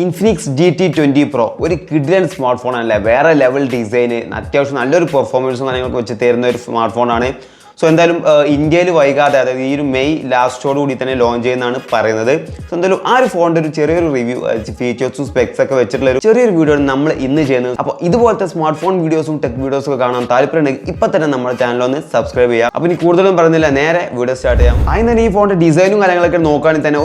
Infinix GT20 Pro ഒരു കിഡിലൻ smart phone അല്ലേ, വേറെ ലെവൽ ഡിസൈൻ, അത്യാവശ്യം നല്ലൊരു പെർഫോമൻസും കാര്യങ്ങളൊക്കെ വെച്ച് തരുന്ന ഒരു സ്മാർട്ട് ഫോണാണ്. സോ എന്തായാലും ഇന്ത്യയിൽ വൈകാതെ, അതായത് ഈ ഒരു മെയ് ലാസ്റ്റോടുകൂടി തന്നെ ലോഞ്ച് ചെയ്യുന്നതാണ് പറയുന്നത്. സോ എന്തായാലും ആ ഒരു ഫോണിൻ്റെ ഒരു ചെറിയൊരു റിവ്യൂ, ഫീച്ചേഴ്സും സ്പെക്സ് ഒക്കെ വെച്ചിട്ടുള്ള ഒരു ചെറിയൊരു വീഡിയോ ആണ് നമ്മൾ ഇന്ന് ചെയ്യുന്നത്. അപ്പോൾ ഇതുപോലത്തെ സ്മാർട്ട് ഫോൺ വീഡിയോസും ടെക് വീഡിയോസും ഒക്കെ കാണാൻ താല്പര്യമുണ്ടെങ്കിൽ ഇപ്പം തന്നെ നമ്മുടെ ചാനൽ ഒന്ന് സബ്സ്ക്രൈബ് ചെയ്യാം. അപ്പോൾ ഇനി കൂടുതലും പറയുന്നില്ല, നേരെ വീഡിയോ സ്റ്റാർട്ട് ചെയ്യാം. അതിന് തന്നെ ഈ ഫോണിൻ്റെ ഡിസൈനും കാര്യങ്ങളൊക്കെ നോക്കുകയാണെങ്കിൽ തന്നെ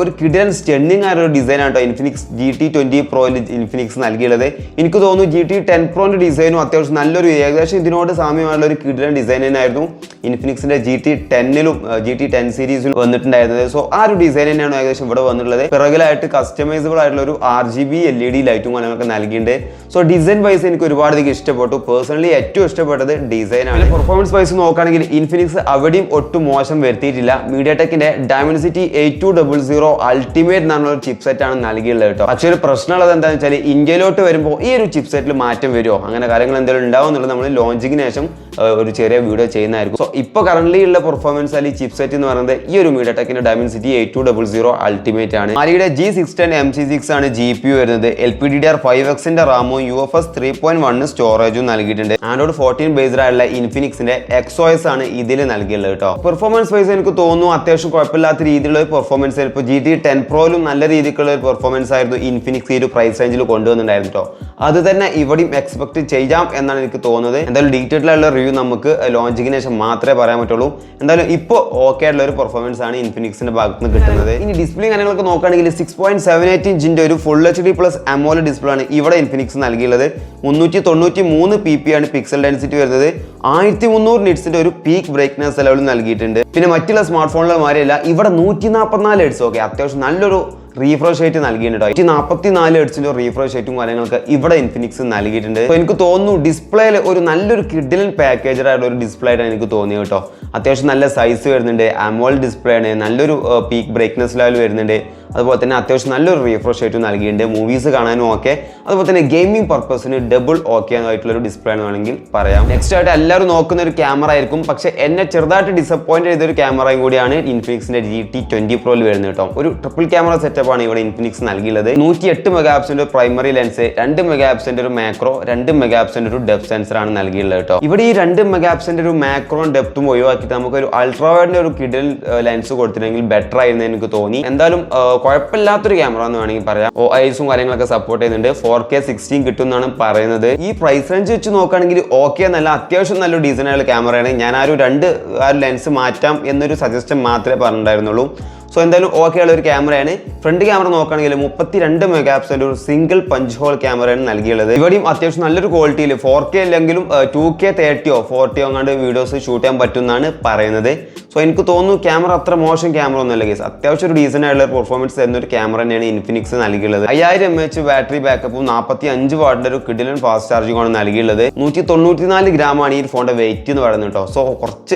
ഒരു കിഡിലൻ സ്റ്റണ്ണിങ് ആയ ഒരു ഡിസൈൻ ആട്ടോ ഇൻഫിനിക്സ് GT20 Proയിൽ ഇൻഫിനിക്സ് നൽകിയുള്ളത്. എനിക്ക് തോന്നുന്നു GT10 Proൻ്റെ ഡിസൈനും അത്യാവശ്യം നല്ലൊരു, ഏകദേശം ഇതിനോട് സാമ്യമായുള്ള ഒരു കിഡിലൻ ഡിസൈൻ തന്നെയായിരുന്നു ഇൻഫിനിക്സിന്റെ GT10ലും GT10 സീരീസിലും വന്നിട്ടുണ്ടായിരുന്നത്. സോ ആ ഒരു ഡിസൈൻ തന്നെയാണ് ഏകദേശം ഇവിടെ വന്നിട്ടുള്ളത്. പിറകിലായിട്ട് കസ്റ്റമൈസബിൾ ആയിട്ടുള്ള ഒരു RGB LED ലൈറ്റും കാര്യങ്ങളൊക്കെ നൽകിയിട്ടുണ്ട്. സോ ഡിസൈൻ വൈസ് എനിക്ക് ഒരുപാടധികം ഇഷ്ടപ്പെട്ടു. പേഴ്സണലി ഏറ്റവും ഇഷ്ടപ്പെട്ടത് ഡിസൈൻ ആണ്. പെർഫോമൻസ് വൈസ് നോക്കുകയാണെങ്കിൽ ഇൻഫിനിക്സ് അവിടെയും ഒട്ടും മോശം വരുത്തിയിട്ടില്ല. മീഡിയടെക്കിന്റെ Dimensity 8200 അൾട്ടിമേറ്റ് എന്നുള്ള ഒരു ചിപ്സെറ്റ് ആണ് നൽകിയുള്ളത് കേട്ടോ. പക്ഷേ ഒരു പ്രശ്നമുള്ളത് എന്താണെന്ന് വെച്ചാൽ ഇന്ത്യയിലോട്ട് വരുമ്പോൾ ഈ ഒരു ചിപ്സെറ്റിൽ മാറ്റം വരുമോ, അങ്ങനെ കാര്യങ്ങൾ എന്തെങ്കിലും ഉണ്ടാവും എന്നുള്ളത് നമ്മൾ ലോഞ്ചിങ്ങിന് ശേഷം ഒരു ചെറിയ വീഡിയോ ചെയ്യുന്നതായിരിക്കും. സോ ഇപ്പോൾ കറന്റ് ഉള്ള പെർഫോമൻസ് അല്ലെങ്കിൽ ചിപ്സെറ്റ് എന്ന് പറയുന്നത് ഈ ഒരു മീഡിയടെക്കിന്റെ Dimensity 8200 അൾട്ടിമേറ്റ് ആണ്. മാലിയുടെ G610 MC6 ആണ് GPU വരുന്നത്. LPDDR5Xന്റെ റാമും UFS 3.1 സ്റ്റോറേജും നൽകിയിട്ടുണ്ട്. ആൻഡ്രോയിഡ് 14 ബേസ്ഡ് ആയിട്ടുള്ള ഇൻഫിനിക്സിന്റെ XOS ആണ് ഇതിൽ നൽകിയുള്ളത് കേട്ടോ. പെർഫോമൻസ് വൈസ് എനിക്ക് തോന്നുന്നു അത്യാവശ്യം കുഴപ്പമില്ലാത്ത രീതിയിലുള്ള ഒരു പെർഫോമൻസ്. ഇപ്പോൾ GT10 Proയിലും നല്ല രീതിക്കുള്ള ഒരു പെർഫോമൻസ് ആയിരുന്നു ഇൻഫിനിക്സ് ഈ ഒരു പ്രൈസ് റേഞ്ചിൽ കൊണ്ടുവന്നിട്ടുണ്ടായിരുന്നു കേട്ടോ. അത് തന്നെ ഇവിടെയും എക്സ്പെക്ട് ചെയ്യാം എന്നാണ് എനിക്ക് തോന്നുന്നത്. എന്തായാലും ഡീറ്റെയിൽ ആയിട്ടുള്ള റിവ്യൂ നമുക്ക് ലോഞ്ചിങ്ങിന് ശേഷം മാത്രമേ പറയാൻ പറ്റുള്ളൂ. എന്തായാലും ഇപ്പോൾ ഓക്കെ ആയിട്ടുള്ള ഒരു പെർഫോമൻസ് ആണ് ഇൻഫിനിക്സിന്റെ ഭാഗത്ത് നിന്ന് കിട്ടുന്നത്. ഇനി ഡിസ്പ്ലേ കാര്യങ്ങളൊക്കെ നോക്കുകയാണെങ്കിൽ 6.78 ഇഞ്ചിന്റെ ഒരു ഫുൾ HD+ AMOLED ഡിസ്പ്ലേ ആണ് ഇവിടെ ഇൻഫിനിക്സ് നൽകിയുള്ളത്. 393 pp ആണ് പിക്സൽ ഡെൻസിറ്റി വരുന്നത്. 1300 നിറ്റ്സിന്റെ ഒരു പീക്ക് ബ്രൈറ്റ്നസ് ലെവൽ നൽകിയിട്ടുണ്ട്. പിന്നെ മറ്റുള്ള സ്മാർട്ട് ഫോണുകൾ മാറിയല്ല, ഇവിടെ 144 ഹെർട്സ് ഓക്കെ അത്യാവശ്യം നല്ലൊരു റീഫ്രഷ് റേറ്റ് നൽകിയിട്ടുണ്ട്. 144 ഹെർട്സിന്റെ റീഫ്രഷ് റേറ്റും കാര്യങ്ങളൊക്കെ ഇവിടെ ഇൻഫിനിക്സ് നൽകിയിട്ടുണ്ട്. എനിക്ക് തോന്നുന്നു ഡിസ്പ്ലേയിൽ ഒരു നല്ലൊരു കിഡിലൻ പാക്കേജറായിട്ടുള്ള ഒരു ഡിസ്പ്ലേ ആയിട്ടാണ് എനിക്ക് തോന്നിയത് കേട്ടോ. അത്യാവശ്യം നല്ല സൈസ് വരുന്നുണ്ട്, AMOLED ഡിസ്പ്ലേ ആണ്, നല്ലൊരു പീക്ക് ബ്രൈറ്റ്നസ് ലെവൽ വരുന്നുണ്ട്. അതുപോലെ തന്നെ അത്യാവശ്യം നല്ലൊരു റീഫ്രഷ് റേറ്റും നൽകിയിട്ടുണ്ട്. മൂവീസ് കാണാനും ഓക്കെ, അതുപോലെ തന്നെ ഗെയിമിംഗ് പർപ്പസിന് ഡബിൾ ഓക്കെ ആയിട്ടുള്ള ഒരു ഡിസ്പ്ലേ എന്ന് വേണമെങ്കിൽ പറയാം. നെക്സ്റ്റ് ആയിട്ട് എല്ലാവരും നോക്കുന്ന ഒരു ക്യാമറ ആയിരിക്കും, പക്ഷേ എന്നെ ചെറുതായിട്ട് ഡിസപ്പോയിന്റ് ചെയ്തൊരു ക്യാമറയും കൂടിയാണ് ഇൻഫിനിക്സിന്റെ GT20 Proയിൽ വരുന്നത് കേട്ടോ. ഒരു ട്രിപ്പിൾ ക്യാമറ സെറ്റപ്പ് ആണ് ഇവിടെ ഇൻഫിനിക്സ് നൽകിയുള്ളത്. 108 മെഗാപിക്സലിന്റെ പ്രൈമറി ലെൻസ്, 2 മെഗാപിക്സലിന്റെ ഒരു മാക്രോ, 2 മെഗാപിക്സലിന്റെ ഒരു ഡെപ്ത് സെൻസർ ആണ് നൽകിയുള്ളത് കേട്ടോ. ഇവിടെ ഈ 2 മെഗാപിക്സലിന്റെ ഒരു മാക്രോയും ഡെപ്തും ഒഴിവാക്കിയിട്ട് നമുക്ക് ഒരു അൾട്രാവൈഡിന്റെ ഒരു കിഡിൽ ലെൻസ് കൊടുത്തിട്ടുണ്ടെങ്കിൽ ബെറ്റർ ആയിരുന്നു എനിക്ക് തോന്നി. എന്തായാലും കുഴപ്പമില്ലാത്തൊരു ക്യാമറ എന്ന് വേണമെങ്കിൽ പറയാം. OISും കാര്യങ്ങളൊക്കെ സപ്പോർട്ട് ചെയ്യുന്നുണ്ട്. 4K 16 കിട്ടും എന്നാണ് പറയുന്നത്. ഈ പ്രൈസ് റേഞ്ച് വെച്ച് നോക്കുകയാണെങ്കിൽ ഓക്കെ എന്നല്ല, അത്യാവശ്യം നല്ലൊരു ഡീസൻ്റ് ആയിട്ടുള്ള ക്യാമറയാണ്. ഞാൻ ആ ഒരു ലെൻസ് മാറ്റാം എന്നൊരു സജഷൻ മാത്രമേ പറഞ്ഞിട്ടുണ്ടായിരുന്നുള്ളൂ. സോ എന്തായാലും ഓക്കെ ഉള്ള ഒരു ക്യാമറയാണ്. ഫ്രണ്ട് ക്യാമറ നോക്കുകയാണെങ്കിൽ 32 മെഗാപിക്സലിന്റെ ഒരു സിംഗിൾ പഞ്ച് ഹോൾ ക്യാമറയാണ് നൽകിയുള്ളത്. ഇവിടെയും അത്യാവശ്യം നല്ലൊരു ക്വാളിറ്റിയിൽ 4K അല്ലെങ്കിലും 2K 30 40 അങ്ങാണ്ട് വീഡിയോസ് ഷൂട്ട് ചെയ്യാൻ പറ്റുമെന്നാണ് പറയുന്നത്. സോ എനിക്ക് തോന്നുന്നു ക്യാമറ അത്ര മോശം ക്യാമറ ഒന്നുമല്ല ഗൈസ്. അത്യാവശ്യം ഒരു ഡീസൻ്റ് ആയിട്ടുള്ള പെർഫോമൻസ് തരുന്ന ഒരു ക്യാമറ തന്നെയാണ് ഇൻഫിനിക്സ് നൽകിയുള്ളത്. 5000 mAh ബാറ്ററി ബാക്കപ്പും 45 വാട്ടിന്റെ ഒരു കിഡിലൻ ഫാസ്റ്റ് ചാർജിംഗ് ആണ് നൽകിയുള്ളത്. 194 ഗ്രാമാണ് ഈ ഫോണിന്റെ വെയിറ്റ് എന്ന് പറയുന്നത് കേട്ടോ. സോ കുറച്ച്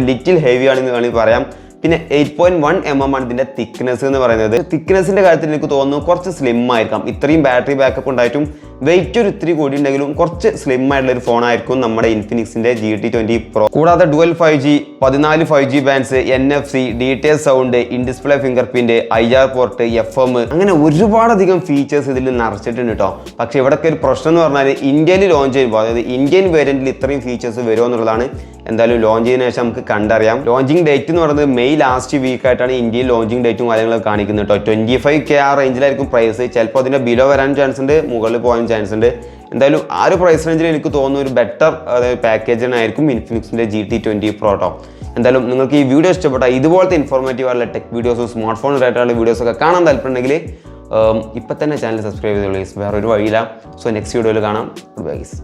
ലിറ്റിൽ ഹെവി ആണെന്ന് വേണമെങ്കിൽ പറയാം. പിന്നെ 8.1 mm ആണ് ഇതിന്റെ തിക്നെസ് എന്ന് പറയുന്നത്. തിക്നെസിന്റെ കാര്യത്തിൽ എനിക്ക് തോന്നുന്നു കുറച്ച് സ്ലിം ആയിരിക്കാം. ഇത്രയും ബാറ്ററി ബാക്കപ്പ് ഉണ്ടായിട്ടും വെയിറ്റ് ഒരു ഇത്തിരി കൂടി ഉണ്ടെങ്കിലും കുറച്ച് സ്ലിം ആയിട്ടുള്ള ഒരു ഫോൺ ആയിരിക്കും നമ്മുടെ ഇൻഫിനിക്സിന്റെ GT20 Pro. കൂടാതെ dual 5G 14 5G bands, NFC, detail sound, in display finger print, IR port, FM, അങ്ങനെ ഒരുപാടധികം ഫീച്ചേഴ്സ് ഇതിൽ നിറച്ചിട്ടുണ്ട് കേട്ടോ. പക്ഷെ ഇവിടെയൊക്കെ ഒരു പ്രശ്നം എന്ന് പറഞ്ഞാൽ ഇന്ത്യയിൽ ലോഞ്ച് ചെയ്യുമ്പോൾ, അതായത് ഇന്ത്യൻ വേരിയന്റിൽ ഇത്രയും ഫീച്ചേഴ്സ് വരുമോ എന്നുള്ളതാണ്. എന്തായാലും ലോഞ്ച് ചെയ്യുന്ന ശേഷം നമുക്ക് കണ്ടറിയാം. ലോഞ്ചിങ് ഡേറ്റ് എന്ന് പറയുന്നത് മെയ് ലാസ്റ്റ് വീക്ക് ആയിട്ടാണ് ഇന്ത്യയിൽ ലോഞ്ചിങ് ഡേറ്റും കാര്യങ്ങളൊക്കെ കാണിക്കുന്നത് കേട്ടോ. 25K ആ റേഞ്ചിലായിരിക്കും പ്രൈസ്. ചിലപ്പോൾ അതിൻ്റെ ബിലോ വരാൻ ചാൻസ് ഉണ്ട്, മുകളിൽ പോകാൻ ചാൻസ് ഉണ്ട്. എന്തായാലും ആ ഒരു പ്രൈസ് റേഞ്ചിൽ എനിക്ക് തോന്നുന്നു ഒരു ബെറ്റർ പാക്കേജിനായിരിക്കും ഇൻഫിനിക്സിന്റെ GT20 Pro കേട്ടോ. എന്തായാലും നിങ്ങൾക്ക് ഈ വീഡിയോ ഇഷ്ടപ്പെട്ടാൽ ഇതുപോലത്തെ ഇൻഫോർമേറ്റീവ് ആയിട്ടുള്ള ടെക് വീഡിയോസും സ്മാർട്ട് ഫോൺ റിലേറ്റഡ് വീഡിയോസൊക്കെ കാണാൻ താല്പര്യമുണ്ടെങ്കിൽ ഇപ്പം തന്നെ ചാനൽ സബ്സ്ക്രൈബ് ചെയ്തോളൂ. വേറെ ഒരു വഴിയില്ല. സോ നെക്സ്റ്റ് വീഡിയോയിൽ കാണാം. Bye guys.